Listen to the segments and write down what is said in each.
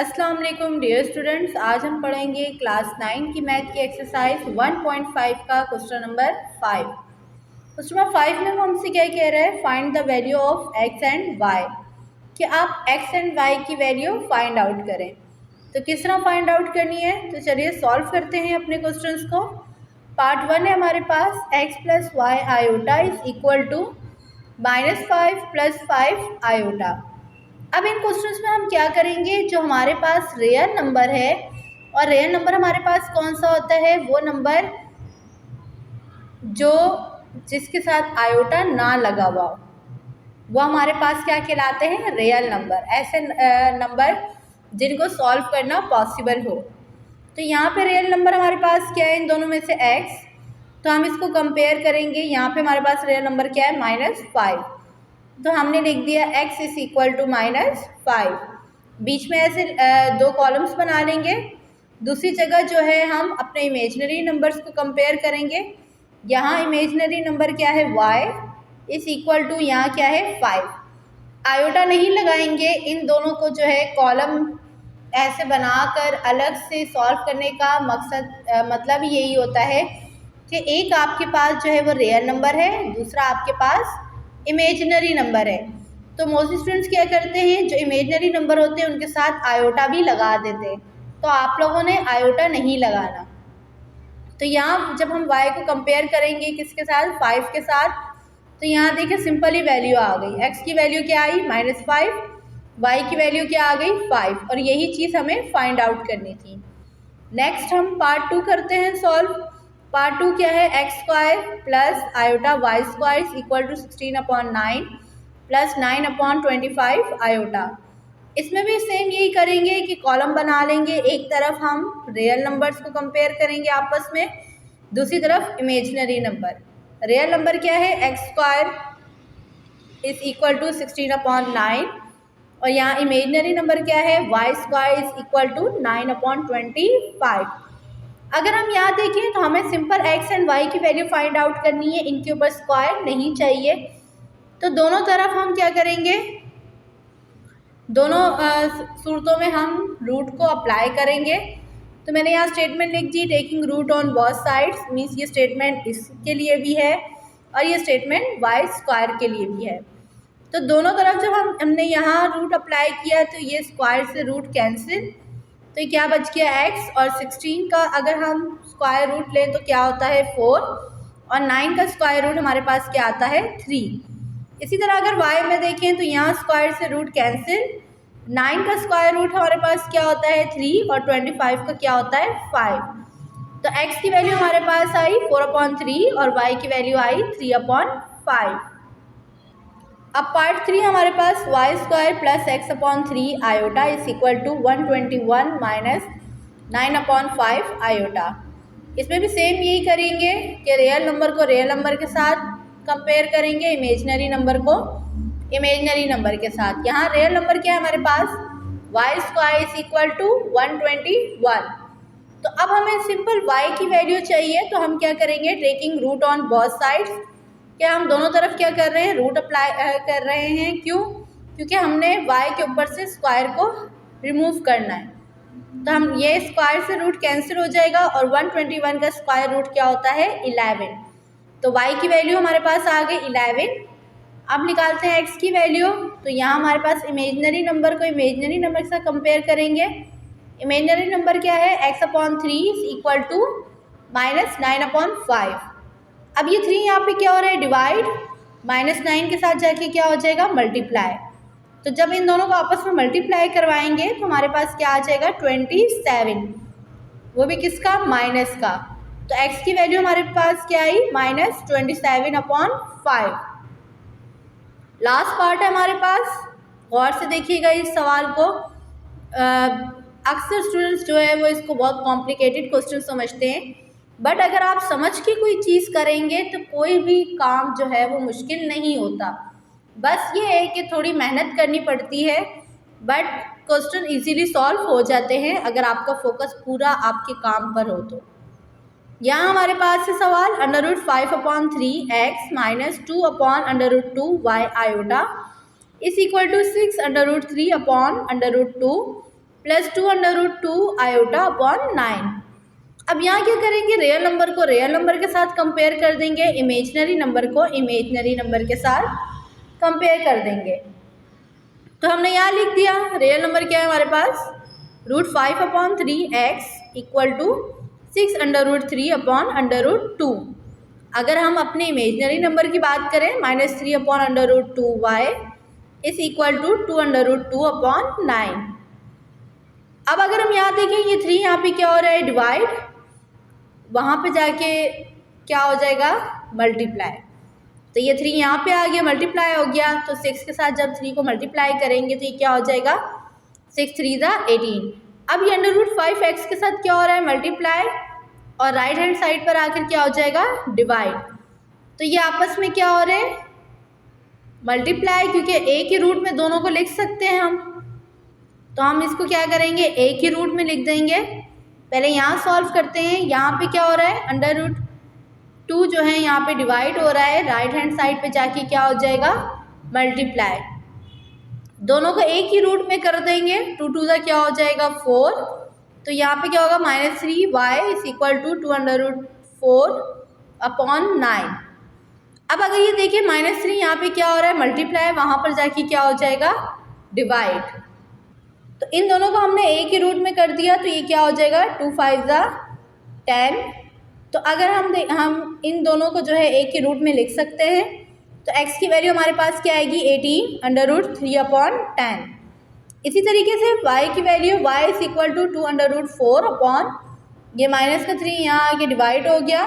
अस्सलाम वालेकुम dear students. आज हम पढ़ेंगे क्लास 9 की मैथ की एक्सरसाइज 1.5 का क्वेश्चन नंबर 5। क्वेश्चन नंबर 5 में वो हमसे क्या कह रहा है, find the value of x and y, कि आप x एंड y की वैल्यू फाइंड आउट करें। तो किस तरह फाइंड आउट करनी है, तो चलिए सॉल्व करते हैं अपने क्वेश्चंस को। पार्ट 1 है हमारे पास, x plus Y iota is equal to -5 plus 5 iota. अब इन क्वेश्चंस में हम क्या करेंगे, जो हमारे पास रियल नंबर है, और रियल नंबर हमारे पास कौन सा होता है, वो नंबर जो जिसके साथ आयोटा ना लगा हुआ हो, वो हमारे पास क्या कहलाते हैं, रियल नंबर। ऐसे नंबर जिनको सॉल्व करना पॉसिबल हो। तो यहाँ पे रियल नंबर हमारे पास क्या है, इन दोनों में से x, तो हम इसको कंपेयर करेंगे। यहाँ पे हमारे पास रियल नंबर क्या है, -5, तो हमने लिख दिया x इज इक्वल टू -5। बीच में ऐसे दो कॉलम्स बना लेंगे। दूसरी जगह जो है हम अपने इमेजनरी नंबर्स को कंपेयर करेंगे। यहाँ इमेजनरी नंबर क्या है, y इज इक्वल टू, यहाँ क्या है 5। आयोटा नहीं लगाएंगे, इन दोनों को जो है कॉलम ऐसे बनाकर अलग से सॉल्व करने का मकसद मतलब यही होता है कि एक आपके पास जो है वो रियल नंबर है, दूसरा आपके पास इमेजिनरी नंबर है। तो मोस्ट स्टूडेंट्स क्या करते हैं, जो इमेजिनरी नंबर होते हैं उनके साथ आयोटा भी लगा देते हैं। तो आप लोगों ने आयोटा नहीं लगाना। तो यहाँ जब हम y को कंपेयर करेंगे किसके साथ, 5 के साथ, तो यहाँ देखिए सिंपल ही वैल्यू आ गई। x की वैल्यू क्या आई, -5, y की वैल्यू क्या आ गई, 5, और यही चीज़ हमें फाइंड आउट करनी थी। नेक्स्ट हम पार्ट 2 करते हैं सॉल्व। पार्ट 2 क्या है, X square plus iota Y square equal to 16/9 plus 9/25 iota. इसमें भी सेम यही करेंगे कि कॉलम बना लेंगे। एक तरफ हम रियल नंबर्स को कंपेयर करेंगे आपस में, दूसरी तरफ इमेजिनरी नंबर। रियल नंबर क्या है, X square is equal to 16/9, और यहाँ इमेजिनरी नंबर क्या है, Y square is equal to 9/25। अगर हम यहाँ देखें तो हमें सिंपल x एंड y की वैल्यू फाइंड आउट करनी है, इनके ऊपर स्क्वायर नहीं चाहिए। तो दोनों तरफ हम क्या करेंगे, दोनों सूरतों में हम रूट को अप्लाई करेंगे। तो मैंने यहाँ स्टेटमेंट लिख दी, taking root on both sides, means ये स्टेटमेंट इसके लिए भी है और ये स्टेटमेंट y स्क्वायर के लिए भी है। तो दोनों तरफ जब हमने यहाँ रूट अप्लाई किया तो ये स्क्वायर से रूट कैंसिल, तो क्या बच गया x, और 16 का अगर हम स्क्वायर रूट लें तो क्या होता है 4, और 9 का स्क्वायर रूट हमारे पास क्या आता है 3। इसी तरह अगर y में देखें तो यहाँ स्क्वायर से रूट कैंसिल, 9 का स्क्वायर रूट हमारे पास क्या होता है 3, और 25 का क्या होता है 5। तो x की वैल्यू हमारे पास आई 4/3 और y की वैल्यू आई 3/5। अब पार्ट 3 हमारे पास Y square plus x/3 iota is equal to 121 minus 9/5 iota. इसमें भी सेम यही करेंगे कि रियल नंबर को रियल नंबर के साथ कंपेयर करेंगे, इमेजिनरी नंबर को इमेजिनरी नंबर के साथ। यहाँ रियल नंबर क्या है हमारे पास, Y square is equal to 121। तो अब हमें सिंपल y की वैल्यू चाहिए, तो हम क्या करेंगे, taking root on both sides, क्या हम दोनों तरफ क्या कर रहे हैं, रूट अप्लाई कर रहे हैं। क्यों, क्योंकि हमने y के ऊपर से स्क्वायर को रिमूव करना है। तो हम ये स्क्वायर से रूट कैंसिल हो जाएगा, और 121 का स्क्वायर रूट क्या होता है 11। तो y की वैल्यू हमारे पास आ गई 11। अब निकालते हैं x की वैल्यू। तो यहाँ हमारे पास इमेजिनरी नंबर को इमेजिनरी नंबर के साथ कंपेयर करेंगे। इमेजिनरी नंबर क्या है, x/3 इज इक्वल टू -9/5। अब ये 3 यहाँ पे क्या हो रहा है, डिवाइड, -9 के साथ जाके क्या हो जाएगा, मल्टीप्लाई। तो जब इन दोनों को आपस में मल्टीप्लाई करवाएंगे तो हमारे पास क्या आ जाएगा 27, वो भी किसका, माइनस का। तो x की वैल्यू हमारे पास क्या आई, -27/5। लास्ट पार्ट है हमारे पास, गौर से देखिएगा इस सवाल को। अक्सर स्टूडेंट्स जो है वो इसको बहुत कॉम्प्लिकेटेड क्वेश्चन समझते हैं, बट अगर आप समझ के कोई चीज़ करेंगे तो कोई भी काम जो है वो मुश्किल नहीं होता। बस ये है कि थोड़ी मेहनत करनी पड़ती है, बट क्वेश्चन इजीली सॉल्व हो जाते हैं अगर आपका फोकस पूरा आपके काम पर हो। तो यहाँ हमारे पास है सवाल, √5/3x minus 2/√2y iota is equal to 6√3/√2 plus 2√2 iota upon 9। अब यहाँ क्या करेंगे, रियल नंबर को रियल नंबर के साथ कंपेयर कर देंगे, इमेजनरी नंबर को इमेजनरी नंबर के साथ कंपेयर कर देंगे। तो हमने यहाँ लिख दिया रियल नंबर क्या है हमारे पास, √5/3 x इक्वल टू 6√3 अपॉन √2। अगर हम अपने इमेजनरी नंबर की बात करें -3 upon √2 y is equal to 2√2 upon 9। अब अगर हम यहाँ देखें ये 3 यहाँ पे क्या हो रहा है, डिवाइड, वहाँ पे जाके क्या हो जाएगा, मल्टीप्लाई। तो ये 3 यहाँ पे आ गया, मल्टीप्लाई हो गया, तो 6 के साथ जब 3 को मल्टीप्लाई करेंगे तो ये क्या हो जाएगा, 6 3 18। अब ये √5x के साथ क्या हो रहा है, मल्टीप्लाई, और राइट हैंड साइड पर आकर क्या हो जाएगा, डिवाइड। तो ये आपस में क्या हो रहे हैं, मल्टीप्लाई, क्योंकि एक ही रूट में दोनों को लिख सकते हैं हम, तो हम इसको क्या करेंगे, एक ही रूट में लिख देंगे। पहले यहाँ सॉल्व करते हैं, यहाँ पे क्या हो रहा है, √2 जो है यहाँ पे डिवाइड हो रहा है, राइट हैंड साइड पे जाके क्या हो जाएगा, मल्टीप्लाई। दोनों को एक ही रूट में कर देंगे, 2 2 का क्या हो जाएगा 4, तो यहाँ पे क्या होगा -3y is equal to 2√4 upon 9। अब अगर ये देखिए -3 यहाँ पे क्या हो रहा है, मल्टीप्लाई, वहाँ पर जाके क्या हो जाएगा, डिवाइड। तो इन दोनों को हमने एक ही रूट में कर दिया, तो ये क्या हो जाएगा 2 5 10। तो अगर हम इन दोनों को जो है एक ही रूट में लिख सकते हैं, तो x की वैल्यू हमारे पास क्या आएगी 18√3 अपॉन 10। इसी तरीके से y की value y is equal to 2√4 upon, ये -3 यहाँ आगे डिवाइड हो गया,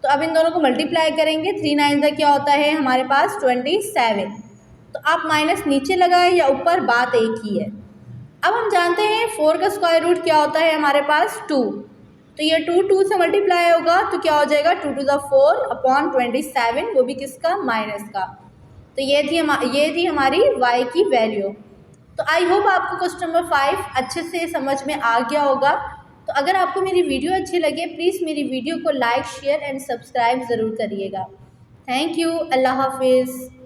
तो अब इन दोनों को मल्टीप्लाई करेंगे, 3 9 क्या होता है हमारे पास 27। तो आप माइनस नीचे लगाएं या ऊपर, बात एक ही है। अब हम जानते हैं 4 का स्क्वायर रूट क्या होता है हमारे पास 2, तो ये 2 से मल्टीप्लाई होगा, तो क्या हो जाएगा 2 2 4 अपॉन 27, वो भी किसका, माइनस का। तो ये थी हमारी y की वैल्यू। तो आई होप आपको क्वेश्चन नंबर 5 अच्छे से समझ में आ गया होगा। तो अगर आपको मेरी वीडियो अच्छी लगे, प्लीज़ मेरी वीडियो को लाइक, शेयर एंड सब्सक्राइब ज़रूर करिएगा। थैंक यू, अल्लाह हाफिज़।